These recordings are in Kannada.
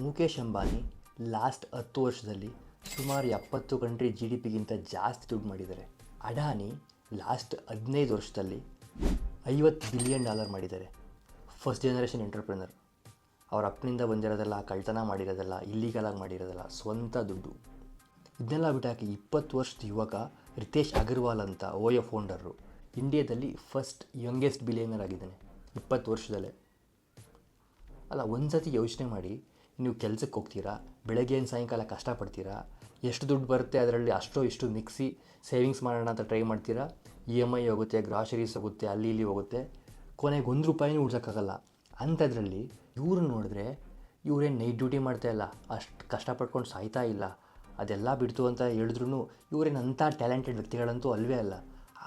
ಮುಖೇಶ್ ಅಂಬಾನಿ ಲಾಸ್ಟ್ 10 ವರ್ಷದಲ್ಲಿ ಸುಮಾರು 70 ಕಂಟ್ರಿ GDPಗಿಂತ ಜಾಸ್ತಿ ದುಡ್ಡು ಮಾಡಿದ್ದಾರೆ. ಅಡಾನಿ ಲಾಸ್ಟ್ 15 ವರ್ಷದಲ್ಲಿ $50 ಬಿಲಿಯನ್ ಮಾಡಿದ್ದಾರೆ. First generation entrepreneur. ಅವ್ರ ಅಪ್ಪನಿಂದ ಬಂದಿರೋದೆಲ್ಲ, ಕಳ್ತನ ಮಾಡಿರೋದೆಲ್ಲ, ಇಲ್ಲೀಗಲಾಗಿ ಮಾಡಿರೋದೆಲ್ಲ ಸ್ವಂತ ದುಡ್ಡು. ಇದನ್ನೆಲ್ಲ ಬಿಟ್ಟಾಕಿ 20 ವರ್ಷದ ಯುವಕ ರಿತೇಶ್ ಅಗರ್ವಾಲ್ ಅಂತ ಓಯೋ ಫೌಂಡರು ಇಂಡಿಯಾದಲ್ಲಿ ಫಸ್ಟ್ ಯಂಗೆಸ್ಟ್ ಬಿಲಿಯನರ್ ಆಗಿದ್ದಾನೆ 20 ವರ್ಷದಲ್ಲೇ. ಅಲ್ಲ, ಒಂದು ಸತಿ ಯೋಚನೆ ಮಾಡಿ, ನೀವು ಕೆಲಸಕ್ಕೆ ಹೋಗ್ತೀರಾ, ಬೆಳಗ್ಗೆಯಿಂದ ಸಾಯಂಕಾಲ ಕಷ್ಟಪಡ್ತೀರಾ, ಎಷ್ಟು ದುಡ್ಡು ಬರುತ್ತೆ ಅದರಲ್ಲಿ ಅಷ್ಟೋ ಇಷ್ಟು ಮಿಕ್ಸಿ ಸೇವಿಂಗ್ಸ್ ಮಾಡೋಣ ಅಂತ ಟ್ರೈ ಮಾಡ್ತೀರಾ. EMI ಹೋಗುತ್ತೆ, ಗ್ರಾಸರೀಸ್ ಹೋಗುತ್ತೆ, ಅಲ್ಲಿ ಇಲ್ಲಿ ಹೋಗುತ್ತೆ, ಕೊನೆಗೆ $1 ಉಳ್ಸೋಕ್ಕಾಗಲ್ಲ. ಅಂಥದ್ರಲ್ಲಿ ಇವ್ರನ್ನ ನೋಡಿದ್ರೆ ಇವರೇನು ನೈಟ್ ಡ್ಯೂಟಿ ಮಾಡ್ತಾಯಿಲ್ಲ, ಅಷ್ಟು ಕಷ್ಟಪಡ್ಕೊಂಡು ಸಾಯ್ತಾ ಇಲ್ಲ. ಅದೆಲ್ಲ ಬಿಡ್ತು ಅಂತ ಹೇಳಿದ್ರು ಇವರೇನು ಅಂಥ ಟ್ಯಾಲೆಂಟೆಡ್ ವ್ಯಕ್ತಿಗಳಂತೂ ಅಲ್ವೇ ಅಲ್ಲ.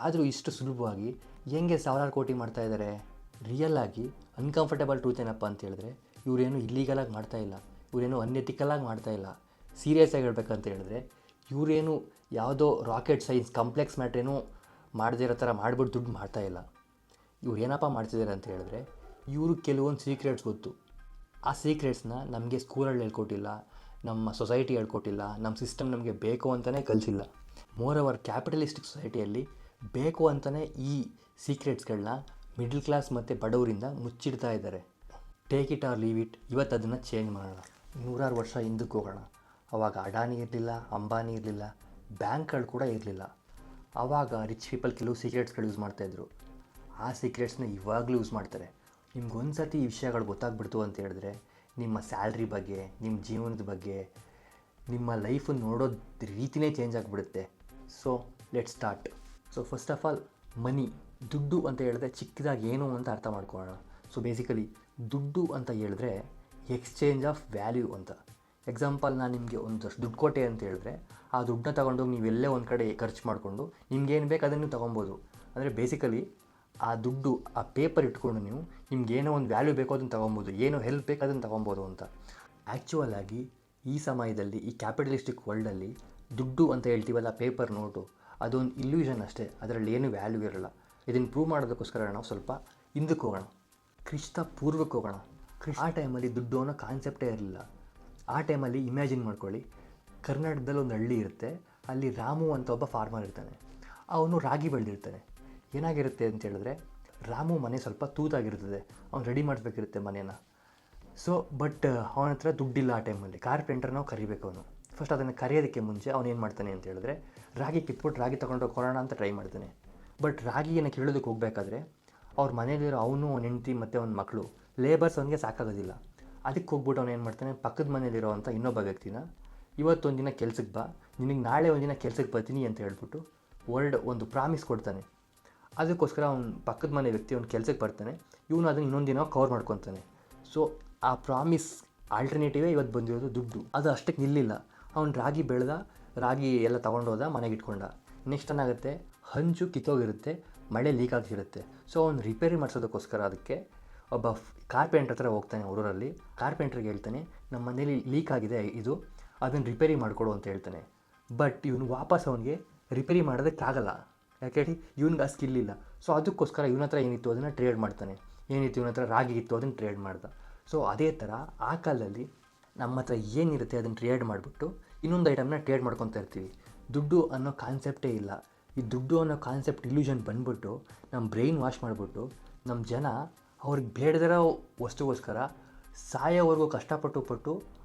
ಆದರೂ ಇಷ್ಟು ಸುಲಭವಾಗಿ ಹೆಂಗೆ ಸಾವಿರಾರು ಕೋಟಿ ಮಾಡ್ತಾಯಿದ್ದಾರೆ. ರಿಯಲ್ ಆಗಿ ಅನ್ಕಂಫರ್ಟೇಬಲ್ ಟ್ರೂತ್ ಏನಪ್ಪ ಅಂತ ಹೇಳಿದ್ರೆ, ಇವರೇನು ಇಲ್ಲೀಗಲಾಗಿ ಮಾಡ್ತಾಯಿಲ್ಲ, ಇವರೇನು ಅನ್ಎಥಿಕಲಾಗಿ ಮಾಡ್ತಾಯಿಲ್ಲ. ಸೀರಿಯಸ್ ಆಗಿ ಹೇಳ್ಬೇಕಂತ ಹೇಳಿದ್ರೆ, ಇವರೇನು ಯಾವುದೋ ರಾಕೆಟ್ ಸೈನ್ಸ್ ಕಾಂಪ್ಲೆಕ್ಸ್ ಮ್ಯಾಟ್ರೇನು ಮಾಡದೇ ಇರೋ ಥರ ಮಾಡಿಬಿಟ್ಟು ದುಡ್ಡು ಮಾಡ್ತಾಯಿಲ್ಲ. ಇವ್ರು ಏನಪ್ಪ ಮಾಡ್ತಿದ್ದಾರೆ ಅಂತ ಹೇಳಿದ್ರೆ, ಇವರು ಕೆಲವೊಂದು ಸೀಕ್ರೆಟ್ಸ್ ಗೊತ್ತು. ಆ ಸೀಕ್ರೆಟ್ಸ್ನ ನಮಗೆ ಸ್ಕೂಲಲ್ಲಿ ಹೇಳ್ಕೊಟ್ಟಿಲ್ಲ, ನಮ್ಮ ಸೊಸೈಟಿ ಹೇಳ್ಕೊಟ್ಟಿಲ್ಲ, ನಮ್ಮ ಸಿಸ್ಟಮ್ ನಮಗೆ ಬೇಕು ಅಂತಲೇ ಕಲಿಸಿಲ್ಲ. ಮೋರ್ ಓವರ್ ಕ್ಯಾಪಿಟಲಿಸ್ಟಿಕ್ ಸೊಸೈಟಿಯಲ್ಲಿ ಬೇಕು ಅಂತಲೇ ಈ ಸೀಕ್ರೆಟ್ಸ್ಗಳನ್ನ ಮಿಡ್ಲ್ ಕ್ಲಾಸ್ ಮತ್ತು ಬಡವರಿಂದ ಮುಚ್ಚಿಡ್ತಾ ಇದ್ದಾರೆ. Take it or leave it. ಇವತ್ತು ಅದನ್ನು ಚೇಂಜ್ ಮಾಡೋಣ. 100 ವರ್ಷ ಹಿಂದಕ್ಕೆ ಹೋಗೋಣ. ಆವಾಗ ಅಡಾನಿ ಇರಲಿಲ್ಲ, ಅಂಬಾನಿ ಇರಲಿಲ್ಲ, ಬ್ಯಾಂಕ್ಗಳು ಕೂಡ ಇರಲಿಲ್ಲ. ಆವಾಗ ರಿಚ್ ಪೀಪಲ್ ಕೆಲವು ಸೀಕ್ರೆಟ್ಸ್ಗಳು ಯೂಸ್ ಮಾಡ್ತಾಯಿದ್ರು. ಆ ಸೀಕ್ರೆಟ್ಸ್ನ ಇವಾಗಲೂ ಯೂಸ್ ಮಾಡ್ತಾರೆ. ನಿಮ್ಗೊಂದು ಸತಿ ಈ ವಿಷಯಗಳು ಗೊತ್ತಾಗ್ಬಿಡ್ತು ಅಂತ ಹೇಳಿದ್ರೆ, ನಿಮ್ಮ ಸ್ಯಾಲ್ರಿ ಬಗ್ಗೆ, ನಿಮ್ಮ ಜೀವನದ ಬಗ್ಗೆ, ನಿಮ್ಮ ಲೈಫನ್ನು ನೋಡೋದು ರೀತಿಯೇ ಚೇಂಜ್ ಆಗಿಬಿಡುತ್ತೆ. So let start. So first of all, money, ದುಡ್ಡು ಅಂತ ಹೇಳಿದ್ರೆ ಚಿಕ್ಕದಾಗಿ ಏನು ಅಂತ ಅರ್ಥ ಮಾಡ್ಕೊಳ್ಳೋಣ. ಸೊ ಬೇಸಿಕಲಿ ದುಡ್ಡು ಅಂತ ಹೇಳಿದ್ರೆ ಎಕ್ಸ್ಚೇಂಜ್ ಆಫ್ ವ್ಯಾಲ್ಯೂ ಅಂತ. ಎಕ್ಸಾಂಪಲ್, ನಾನು ನಿಮಗೆ ಒಂದಷ್ಟು ದುಡ್ಡು ಕೊಟ್ಟೆ ಅಂತ ಹೇಳಿದ್ರೆ, ಆ ದುಡ್ಡನ್ನ ತೊಗೊಂಡೋಗಿ ನೀವೆಲ್ಲೇ ಒಂದು ಕಡೆ ಖರ್ಚು ಮಾಡಿಕೊಂಡು ನಿಮ್ಗೇನು ಬೇಕು ಅದನ್ನು ತೊಗೊಬೋದು. ಅಂದರೆ ಬೇಸಿಕಲಿ ಆ ದುಡ್ಡು, ಆ ಪೇಪರ್ ಇಟ್ಕೊಂಡು ನೀವು ನಿಮ್ಗೇನೋ ಒಂದು ವ್ಯಾಲ್ಯೂ ಬೇಕೋ ಅದನ್ನು ತೊಗೊಬೋದು, ಏನೋ ಹೆಲ್ಪ್ ಬೇಕು ಅದನ್ನು ತೊಗೊಬೋದು ಅಂತ. ಆ್ಯಕ್ಚುವಲ್ ಆಗಿ ಈ ಸಮಯದಲ್ಲಿ, ಈ ಕ್ಯಾಪಿಟಲಿಸ್ಟಿಕ್ ವರ್ಲ್ಡಲ್ಲಿ ದುಡ್ಡು ಅಂತ ಹೇಳ್ತೀವಲ್ಲ, ಪೇಪರ್ ನೋಟು, ಅದೊಂದು ಇಲ್ಯೂಷನ್ ಅಷ್ಟೇ. ಅದರಲ್ಲಿ ಏನು ವ್ಯಾಲ್ಯೂ ಇರೋಲ್ಲ. ಇದನ್ನು ಪ್ರೂವ್ ಮಾಡೋದಕ್ಕೋಸ್ಕರ ನಾವು ಸ್ವಲ್ಪ ಹಿಂದಕ್ಕೆ ಹೋಗೋಣ, ಕ್ರಿಸ್ತ ಪೂರ್ವಕ್ಕೆ ಹೋಗೋಣ. ಆ ಟೈಮಲ್ಲಿ ದುಡ್ಡು ಅನ್ನೋ ಕಾನ್ಸೆಪ್ಟೇ ಇರಲಿಲ್ಲ. ಆ ಟೈಮಲ್ಲಿ ಇಮ್ಯಾಜಿನ್ ಮಾಡ್ಕೊಳ್ಳಿ, ಕರ್ನಾಟಕದಲ್ಲಿ ಒಂದು ಹಳ್ಳಿ ಇರುತ್ತೆ. ಅಲ್ಲಿ ರಾಮು ಅಂತ ಒಬ್ಬ ಫಾರ್ಮರ್ ಇರ್ತಾನೆ. ಅವನು ರಾಗಿ ಬೆಳೆದಿರ್ತಾನೆ. ಏನಾಗಿರುತ್ತೆ ಅಂತ ಹೇಳಿದ್ರೆ, ರಾಮು ಮನೆ ಸ್ವಲ್ಪ ತೂತಾಗಿರ್ತದೆ, ಅವ್ನು ರೆಡಿ ಮಾಡಬೇಕಿರುತ್ತೆ ಮನೇನ. ಸೊ ಬಟ್ ಅವನ ಹತ್ರ ದುಡ್ಡಿಲ್ಲ. ಆ ಟೈಮಲ್ಲಿ ಕಾರ್ಪೆಂಟರ್ನ ಕರಿಬೇಕು. ಅವನು ಫಸ್ಟ್ ಅದನ್ನು ಕರೆಯೋದಕ್ಕೆ ಮುಂಚೆ ಅವನು ಏನು ಮಾಡ್ತಾನೆ ಅಂತ ಹೇಳಿದ್ರೆ, ರಾಗಿ ಕಿತ್ಬಿಟ್ಟು ರಾಗಿ ತೊಗೊಂಡೋಗಿ ಕೊಡೋಣ ಅಂತ ಟ್ರೈ ಮಾಡ್ತಾನೆ. ಬಟ್ ರಾಗಿಯನ್ನು ಕೇಳೋದಕ್ಕೆ ಹೋಗಬೇಕಾದ್ರೆ ಅವ್ರ ಮನೇಲಿರೋ ಅವನು, ಅವ್ನ ಹೆಂಡತಿ ಮತ್ತು ಅವ್ನ ಮಕ್ಕಳು, ಲೇಬರ್ಸ್ ಅವನಿಗೆ ಸಾಕಾಗೋದಿಲ್ಲ. ಅದಕ್ಕೆ ಹೋಗ್ಬಿಟ್ಟು ಅವನು ಏನು ಮಾಡ್ತಾನೆ, ಪಕ್ಕದ ಮನೇಲಿರೋ ಅಂಥ ಇನ್ನೊಬ್ಬ ವ್ಯಕ್ತಿನ, ಇವತ್ತೊಂದು ದಿನ ಕೆಲ್ಸಕ್ಕೆ ಬಾ, ನಿನಗೆ ನಾಳೆ ಒಂದಿನ ಕೆಲ್ಸಕ್ಕೆ ಬರ್ತೀನಿ ಅಂತ ಹೇಳ್ಬಿಟ್ಟು ಒಂದು ಪ್ರಾಮಿಸ್ ಕೊಡ್ತಾನೆ. ಅದಕ್ಕೋಸ್ಕರ ಅವ್ನ ಪಕ್ಕದ ಮನೆ ವ್ಯಕ್ತಿ ಅವ್ನು ಕೆಲ್ಸಕ್ಕೆ ಬರ್ತಾನೆ. ಇವನು ಅದನ್ನು ಇನ್ನೊಂದು ದಿನ ಕವರ್ ಮಾಡ್ಕೊತಾನೆ. ಸೊ ಆ ಪ್ರಾಮಿಸ್ ಆಲ್ಟರ್ನೇಟಿವೇ ಇವತ್ತು ಬಂದಿರೋದು ದುಡ್ಡು. ಅದು ಅಷ್ಟಕ್ಕೆ ನಿಲ್ಲಿಲ್ಲ. ಅವ್ನು ರಾಗಿ ಬೆಳೆದ, ರಾಗಿ ಎಲ್ಲ ತೊಗೊಂಡೋದ, ಮನೆಗೆ ಇಟ್ಕೊಂಡ. ನೆಕ್ಸ್ಟ್ ಏನಾಗುತ್ತೆ, ಹಂಚು ಕಿತ್ತೋಗಿರುತ್ತೆ, ಮಳೆ ಲೀಕ್ ಆಗ್ತಿರುತ್ತೆ. ಸೊ ಅವ್ನು ರಿಪೇರಿ ಮಾಡಿಸೋದಕ್ಕೋಸ್ಕರ ಅದಕ್ಕೆ ಒಬ್ಬ ಕಾರ್ಪೆಂಟ್ರ್ ಹತ್ರ ಹೋಗ್ತಾನೆ ಊರಲ್ಲಿ. ಕಾರ್ಪೆಂಟ್ರಿಗೆ ಹೇಳ್ತಾನೆ, ನಮ್ಮ ಮನೇಲಿ ಲೀಕ್ ಆಗಿದೆ, ಅದನ್ನು ರಿಪೇರಿ ಮಾಡಿಕೊಡು ಅಂತ ಹೇಳ್ತಾನೆ. ಬಟ್ ಇವನು ವಾಪಸ್ ಅವನಿಗೆ ರಿಪೇರಿ ಮಾಡೋದಕ್ಕಾಗಲ್ಲ. ಯಾಕೆ ಹೇಳಿ, ಇವನಿಗೆ ಆ ಸ್ಕಿಲ್ ಇಲ್ಲ. ಸೊ ಅದಕ್ಕೋಸ್ಕರ ಇವನ ಹತ್ರ ಏನಿತ್ತು ಅದನ್ನು ಟ್ರೇಡ್ ಮಾಡ್ತಾನೆ. ಏನಿತ್ತು ಇವನ ಹತ್ರ ರಾಗಿ ಇತ್ತು, ಅದನ್ನು ಟ್ರೇಡ್ ಮಾಡ್ದ. ಸೊ ಅದೇ ಥರ ಆ ಕಾಲದಲ್ಲಿ ನಮ್ಮ ಹತ್ರ ಏನಿರುತ್ತೆ ಅದನ್ನು ಟ್ರೇಡ್ ಮಾಡಿಬಿಟ್ಟು ಇನ್ನೊಂದು ಐಟಮ್ನ ಟ್ರೇಡ್ ಮಾಡ್ಕೊತಾ ಇರ್ತೀವಿ. ದುಡ್ಡು ಅನ್ನೋ ಕಾನ್ಸೆಪ್ಟೇ ಇಲ್ಲ. ಈ ದುಡ್ಡು ಅನ್ನೋ ಕಾನ್ಸೆಪ್ಟ್ ಇಲ್ಯೂಷನ್ ಬಂದ್ಬಿಟ್ಟು ನಮ್ಮ ಬ್ರೈನ್ ವಾಶ್ ಮಾಡಿಬಿಟ್ಟು ನಮ್ಮ ಜನ ಅವ್ರಿಗೆ ಬೇಡದಿರೋ ವಸ್ತುಗೋಸ್ಕರ ಸಾಯೋವರೆಗೂ ಕಷ್ಟಪಟ್ಟು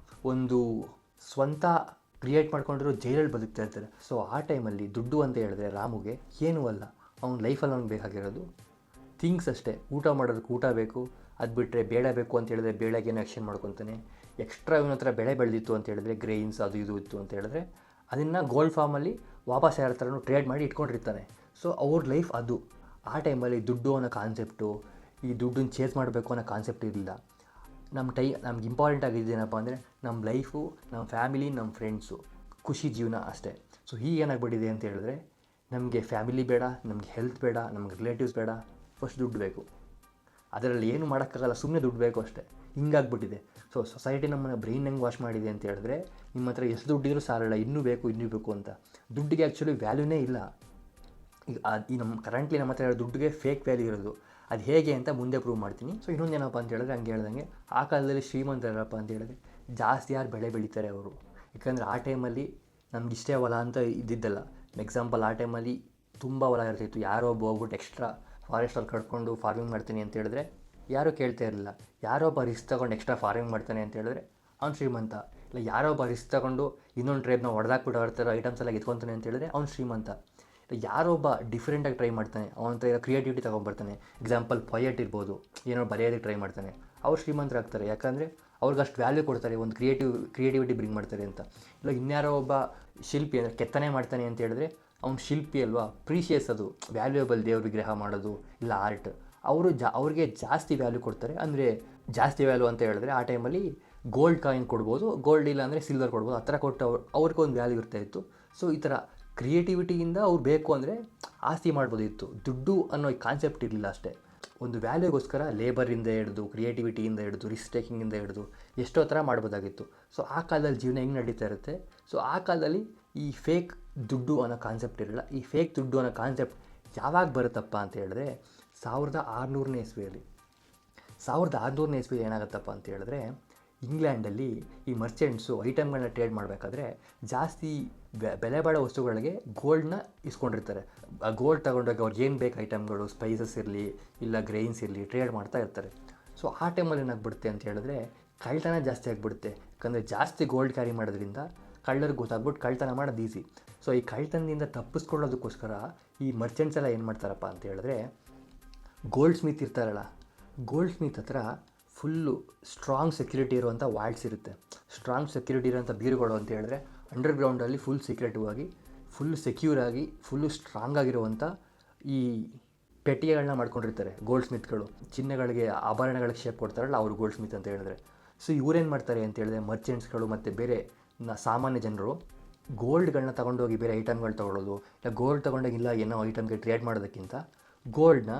ಒಂದು ಸ್ವಂತ ಕ್ರಿಯೇಟ್ ಮಾಡ್ಕೊಂಡಿರೋ ಜೈಲಲ್ಲಿ ಬದುಕ್ತಾ ಇರ್ತಾರೆ. ಸೊ ಆ ಟೈಮಲ್ಲಿ ದುಡ್ಡು ಅಂತ ಹೇಳಿದ್ರೆ ರಾಮುಗೆ ಏನೂ ಅಲ್ಲ. ಅವ್ನ ಲೈಫಲ್ಲಿ ಅವ್ನಿಗೆ ಬೇಕಾಗಿರೋದು ಥಿಂಗ್ಸ್ ಅಷ್ಟೇ. ಊಟ ಮಾಡೋದಕ್ಕೆ ಊಟ ಬೇಕು, ಅದು ಬಿಟ್ಟರೆ ಬೇಳೆ ಬೇಕು ಅಂತ ಹೇಳಿದ್ರೆ ಬೇಳೆಗೇನು ಆ್ಯಕ್ಷನ್ ಮಾಡ್ಕೊತಾನೆ. ಎಕ್ಸ್ಟ್ರಾ ಇವನ ಹತ್ರ ಬೆಳೆ ಬೆಳೆದಿತ್ತು ಅಂತ ಹೇಳಿದ್ರೆ, ಗ್ರೈನ್ಸ್ ಅದು ಇದು ಇತ್ತು ಅಂತ ಹೇಳಿದ್ರೆ, ಅದನ್ನು ಗೋಲ್ಡ್ ಫಾರ್ಮಲ್ಲಿ ವಾಪಸ್ ಯಾರ ಥರನೂ ಟ್ರೇಡ್ ಮಾಡಿ ಇಟ್ಕೊಂಡಿರ್ತಾನೆ. ಸೊ ಅವ್ರ ಲೈಫ್ ಅದು. ಆ ಟೈಮಲ್ಲಿ ದುಡ್ಡು ಅನ್ನೋ ಕಾನ್ಸೆಪ್ಟು, ಈ ದುಡ್ಡನ್ನು ಚೇಸ್ ಮಾಡಬೇಕು ಅನ್ನೋ ಕಾನ್ಸೆಪ್ಟ್ ಇರಲಿಲ್ಲ. ನಮ್ಗೆ ಇಂಪಾರ್ಟೆಂಟ್ ಆಗಿದ್ದೇನಪ್ಪ ಅಂದರೆ ನಮ್ಮ ಲೈಫು, ನಮ್ಮ ಫ್ಯಾಮಿಲಿ, ನಮ್ಮ ಫ್ರೆಂಡ್ಸು, ಖುಷಿ ಜೀವನ ಅಷ್ಟೇ. ಸೊ ಹೀಗೇನಾಗ್ಬಿಟ್ಟಿದೆ ಅಂತ ಹೇಳಿದ್ರೆ, ನಮಗೆ ಫ್ಯಾಮಿಲಿ ಬೇಡ, ನಮಗೆ ಹೆಲ್ತ್ ಬೇಡ, ನಮ್ಗೆ ರಿಲೇಟಿವ್ಸ್ ಬೇಡ, ಫಸ್ಟ್ ದುಡ್ಡು ಬೇಕು. ಅದರಲ್ಲಿ ಏನು ಮಾಡೋಕ್ಕಾಗಲ್ಲ, ಸುಮ್ಮನೆ ದುಡ್ಡು ಬೇಕು ಅಷ್ಟೇ. ಹಿಂಗಾಗ್ಬಿಟ್ಟಿದೆ. ಸೊ ಸೊಸೈಟಿ ನಮ್ಮನ್ನು ಬ್ರೈನ್ ಹೆಂಗೆ ವಾಶ್ ಮಾಡಿದೆ ಅಂತ ಹೇಳಿದ್ರೆ, ನಿಮ್ಮ ಹತ್ರ ಎಷ್ಟು ದುಡ್ಡಿದ್ರೂ ಸಾಲಲ್ಲ, ಇನ್ನೂ ಬೇಕು ಅಂತ. ದುಡ್ಡಿಗೆ ಆ್ಯಕ್ಚುಲಿ ವ್ಯಾಲ್ಯೂನೇ ಇಲ್ಲ. ಈ ಕರೆಂಟ್ಲಿ ನಮ್ಮ ಹತ್ರ ದುಡ್ಡಿಗೆ ಫೇಕ್ ವ್ಯಾಲ್ಯೂ ಇರೋದು. ಅದು ಹೇಗೆ ಅಂತ ಮುಂದೆ ಪ್ರೂವ್ ಮಾಡ್ತೀನಿ. ಸೊ ಇನ್ನೊಂದು ಏನಪ್ಪ ಅಂತ ಹೇಳಿದ್ರೆ, ಹಂಗೆ ಹೇಳ್ದಂಗೆ ಆ ಕಾಲದಲ್ಲಿ ಶ್ರೀಮಂತರಪ್ಪ ಅಂತ ಹೇಳಿದ್ರೆ ಜಾಸ್ತಿ ಯಾರು ಬೆಳೆ ಬೆಳೀತಾರೆ ಅವರು. ಯಾಕಂದರೆ ಆ ಟೈಮಲ್ಲಿ ನಮ್ಗೆ ಇಷ್ಟೇ ಹೊಲ ಅಂತ ಇದ್ದಿದ್ದಲ್ಲ. ಎಕ್ಸಾಂಪಲ್ ಆ ಟೈಮಲ್ಲಿ ತುಂಬ ಹೊಲ ಇರ್ತಿತ್ತು. ಯಾರೋ ಒಬ್ಬ ಹೋಗ್ಬಿಟ್ಟು ಎಕ್ಸ್ಟ್ರಾ ಫಾರೆಸ್ಟಲ್ಲಿ ಕಟ್ಕೊಂಡು ಫಾರ್ಮಿಂಗ್ ಮಾಡ್ತೀನಿ ಅಂತ ಹೇಳಿದ್ರೆ ಯಾರೂ ಕೇಳ್ತಾ ಇರಲಿಲ್ಲ. ಯಾರೋ ಒಬ್ಬ ರಿಸ್ಕ್ ತೊಗೊಂಡು ಎಕ್ಸ್ಟ್ರಾ ಫಾರ್ಮಿಂಗ್ ಮಾಡ್ತಾನೆ ಅಂತ ಹೇಳಿದ್ರೆ ಅವ್ನು ಶ್ರೀಮಂತ. ಇಲ್ಲ ಯಾರೋ ಒಬ್ಬ ರಿಸ್ಕ್ ತೊಗೊಂಡು ಇನ್ನೊಂದು ಟ್ರೈಬ್ನ ಹೊಡೆದಾಕ್ಬಿಟ್ಟು ಅವ್ರ ಐಟಮ್ಸ್ ಎಲ್ಲ ಎತ್ಕೊತಾನೆ ಅಂತ ಹೇಳಿದ್ರೆ ಅವ್ನು ಶ್ರೀಮಂತ. ಯಾರೊಬ್ಬ ಡಿಫ್ರೆಂಟಾಗಿ ಟ್ರೈ ಮಾಡ್ತಾನೆ, ಅವನ ಹತ್ರ ಕ್ರಿಯೇಟಿವಿಟಿ ತೊಗೊಂಡ್ಬರ್ತಾನೆ. ಎಕ್ಸಾಂಪಲ್ ಪೊಯೆಟ್ ಇರ್ಬೋದು, ಏನೋ ಬರೆಯೋದಕ್ಕೆ ಟ್ರೈ ಮಾಡ್ತಾನೆ, ಅವ್ರು ಶ್ರೀಮಂತರಾಗ್ತಾರೆ. ಯಾಕಂದರೆ ಅವ್ರಿಗೆ ಅಷ್ಟು ವ್ಯಾಲ್ಯೂ ಕೊಡ್ತಾರೆ, ಒಂದು ಕ್ರಿಯೇಟಿವಿಟಿ ಬ್ರಿಂಗ್ ಮಾಡ್ತಾರೆ ಅಂತ. ಇಲ್ಲ ಇನ್ಯಾರೋ ಒಬ್ಬ ಶಿಲ್ಪಿ ಅಂದರೆ ಕೆತ್ತನೆ ಮಾಡ್ತಾನೆ ಅಂತ ಹೇಳಿದ್ರೆ ಅವ್ನು ಶಿಲ್ಪಿ ಅಲ್ವಾ, ಪ್ರೀಶಿಯಸ್, ಅದು ವ್ಯಾಲ್ಯೂಯಬಲ್, ದೇವ್ರ ವಿಗ್ರಹ ಮಾಡೋದು ಇಲ್ಲ ಆರ್ಟ್, ಅವ್ರಿಗೆ ಜಾಸ್ತಿ ವ್ಯಾಲ್ಯೂ ಕೊಡ್ತಾರೆ. ಅಂದರೆ ಜಾಸ್ತಿ ವ್ಯಾಲ್ಯೂ ಅಂತ ಹೇಳಿದ್ರೆ ಆ ಟೈಮಲ್ಲಿ ಗೋಲ್ಡ್ ಕಾಯಿನ್ ಕೊಡ್ಬೋದು, ಗೋಲ್ಡ್ ಇಲ್ಲ ಅಂದರೆ ಸಿಲ್ವರ್ ಕೊಡ್ಬೋದು, ಆ ಥರ ಕೊಟ್ಟು ಅವ್ರಿಗೊಂದು ವ್ಯಾಲ್ಯೂ ಇರ್ತಾಯಿತ್ತು. ಸೊ ಈ ಥರ ಕ್ರಿಯೇಟಿವಿಟಿಯಿಂದ ಅವ್ರು ಬೇಕು ಅಂದರೆ ಆಸ್ತಿ ಮಾಡ್ಬೋದಿತ್ತು. ದುಡ್ಡು ಅನ್ನೋ ಕಾನ್ಸೆಪ್ಟ್ ಇರಲಿಲ್ಲ ಅಷ್ಟೇ. ಒಂದು ವ್ಯಾಲ್ಯೂಗೋಸ್ಕರ ಲೇಬರಿಂದ ಹಿಡಿದು, ಕ್ರಿಯೇಟಿವಿಟಿಯಿಂದ ಹಿಡಿದು, ರಿಸ್ಕ್ ಟೇಕಿಂಗಿಂದ ಹಿಡಿದು ಎಷ್ಟೋ ಥರ ಮಾಡ್ಬೋದಾಗಿತ್ತು. ಸೊ ಆ ಕಾಲದಲ್ಲಿ ಜೀವನ ಹೆಂಗೆ ನಡೀತಾ ಇರುತ್ತೆ. ಸೊ ಆ ಕಾಲದಲ್ಲಿ ಈ ಫೇಕ್ ದುಡ್ಡು ಅನ್ನೋ ಕಾನ್ಸೆಪ್ಟ್ ಇರಲಿಲ್ಲ. ಈ ಫೇಕ್ ದುಡ್ಡು ಅನ್ನೋ ಕಾನ್ಸೆಪ್ಟ್ ಯಾವಾಗ ಬರುತ್ತಪ್ಪ ಅಂತ ಹೇಳಿದ್ರೆ 1600ನೇ ಇಸ್ವಿಯಲ್ಲಿ. 1600ನೇ ಇಸ್ವಿಯಲ್ಲಿ ಏನಾಗುತ್ತಪ್ಪ ಅಂತ ಹೇಳಿದ್ರೆ ಇಂಗ್ಲೆಂಡಲ್ಲಿ ಈ ಮರ್ಚೆಂಟ್ಸು ಐಟಮ್ಗಳನ್ನ ಟ್ರೇಡ್ ಮಾಡಬೇಕಾದ್ರೆ ಜಾಸ್ತಿ ಬೆಲೆ ಬಾಳೋ ವಸ್ತುಗಳಿಗೆ ಗೋಲ್ಡ್ನ ಇಸ್ಕೊಂಡಿರ್ತಾರೆ. ಆ ಗೋಲ್ಡ್ ತೊಗೊಂಡೋಗಿ ಅವ್ರಿಗೆ ಏನು ಬೇಕು ಐಟಮ್ಗಳು, ಸ್ಪೈಸಸ್ ಇರಲಿ ಇಲ್ಲ ಗ್ರೈನ್ಸ್ ಇರಲಿ ಟ್ರೇಡ್ ಮಾಡ್ತಾ ಇರ್ತಾರೆ. ಸೊ ಆ ಟೈಮಲ್ಲಿ ಏನಾಗ್ಬಿಡುತ್ತೆ ಅಂತ ಹೇಳಿದ್ರೆ ಕಳ್ತನ ಜಾಸ್ತಿ ಆಗಿಬಿಡುತ್ತೆ. ಯಾಕಂದರೆ ಜಾಸ್ತಿ ಗೋಲ್ಡ್ ಕ್ಯಾರಿ ಮಾಡೋದ್ರಿಂದ ಕಳ್ಳರಿಗೆ ಗೊತ್ತಾಗ್ಬಿಟ್ಟು ಕಳ್ತನ ಮಾಡೋದು ಈಸಿ. ಸೊ ಈ ಕಳ್ತನದಿಂದ ತಪ್ಪಿಸ್ಕೊಳ್ಳೋದಕ್ಕೋಸ್ಕರ ಈ ಮರ್ಚೆಂಟ್ಸ್ ಎಲ್ಲ ಏನು ಮಾಡ್ತಾರಪ್ಪ ಅಂತ ಹೇಳಿದ್ರೆ ಗೋಲ್ಡ್ ಸ್ಮಿತ್ ಇರ್ತಾರಲ್ಲ, ಗೋಲ್ಡ್ ಸ್ಮಿತ್ ಹತ್ರ ಫುಲ್ಲು ಸ್ಟ್ರಾಂಗ್ ಸೆಕ್ಯೂರಿಟಿ ಇರುವಂಥ ವಾಲ್ಟ್ಸ್ ಇರುತ್ತೆ. ಸ್ಟ್ರಾಂಗ್ ಸೆಕ್ಯೂರಿಟಿ ಇರೋಂಥ ಬೀರುಗಳು ಅಂತ ಹೇಳಿದ್ರೆ ಅಂಡರ್ಗ್ರೌಂಡಲ್ಲಿ ಫುಲ್ ಸೀಕ್ರೆಟಿವ್ ಆಗಿ, ಫುಲ್ ಸೆಕ್ಯೂರಾಗಿ, ಫುಲ್ಲು ಸ್ಟ್ರಾಂಗ್ ಆಗಿರುವಂಥ ಈ ಪೆಟ್ಟಿಗೆಗಳನ್ನ ಮಾಡ್ಕೊಂಡಿರ್ತಾರೆ ಗೋಲ್ಡ್ ಸ್ಮಿತ್ಗಳು. ಚಿನ್ನಗಳಿಗೆ ಆಭರಣಗಳಿಗೆ ಶೇಪ್ ಕೊಡ್ತಾರಲ್ಲ ಅವರು ಗೋಲ್ಡ್ ಸ್ಮಿತ್ ಅಂತ ಹೇಳಿದ್ರೆ. ಸೊ ಇವರೇನು ಮಾಡ್ತಾರೆ ಅಂತ ಹೇಳಿದ್ರೆ ಮರ್ಚೆಂಟ್ಸ್ಗಳು ಮತ್ತು ಬೇರೆ ಸಾಮಾನ್ಯ ಜನರು ಗೋಲ್ಡ್ಗಳನ್ನ ತೊಗೊಂಡೋಗಿ ಬೇರೆ ಐಟಮ್ಗಳು ತೊಗೊಳ್ಳೋದು, ಇಲ್ಲ ಗೋಲ್ಡ್ ತೊಗೊಂಡೋಗಿ ಇಲ್ಲ ಏನೋ ಐಟಮ್ಗೆ ಟ್ರೇಡ್ ಮಾಡೋದಕ್ಕಿಂತ ಗೋಲ್ಡ್ನ